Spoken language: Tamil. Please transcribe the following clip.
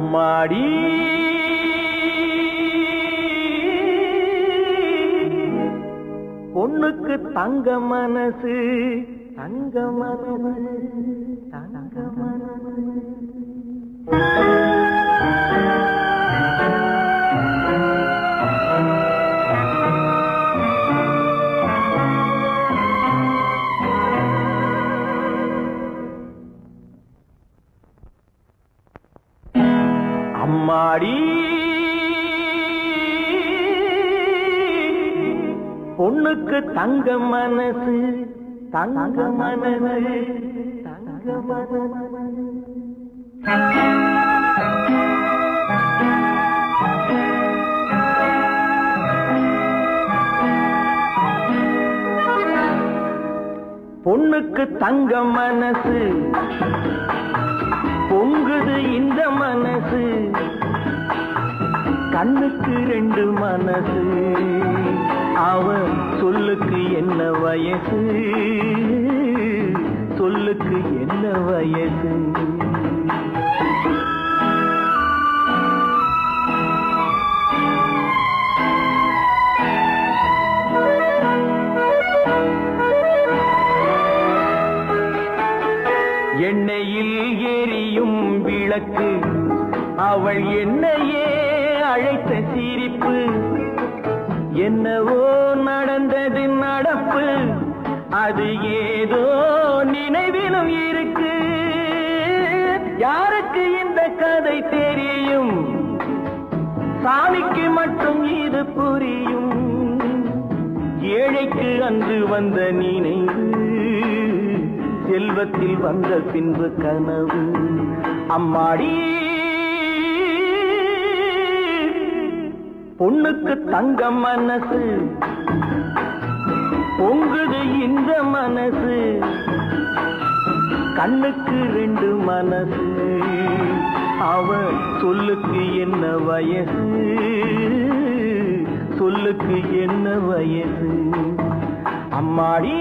அம்மாடி பொண்ணுக்கு தங்க மனசு தங்க மனசு தங்க மனசு அம்மாடி பொண்ணுக்கு தங்க மனசு தங்க மனசு தங்க மனசு பொண்ணுக்கு தங்க மனசு பொங்குது இந்த மனசு கண்ணுக்கு ரெண்டு மனசு அவ சொல்லுக்கு என்ன வயசு சொல்லுக்கு என்ன வயசு எண்ணெயில் எரியும் விளக்கு அவள் என்னையே அழைத்த சிரிப்பு என்னவோ நடந்தது நடப்பு அது ஏதோ நினைவிலும் இருக்கு யாருக்கு இந்த கதை தெரியும் சாமிக்கு மட்டும் இது புரியும் ஏழைக்கு அன்று வந்த நினைவு செல்வத்தில் வந்த பின்பு கனவு அம்மாடி பொண்ணுக்கு தங்க மனசு பொங்குது இந்த மனசு கண்ணுக்கு ரெண்டு மனசு அவ சொல்லுக்கு என்ன வயசு சொல்லுக்கு என்ன வயசு அம்மாடி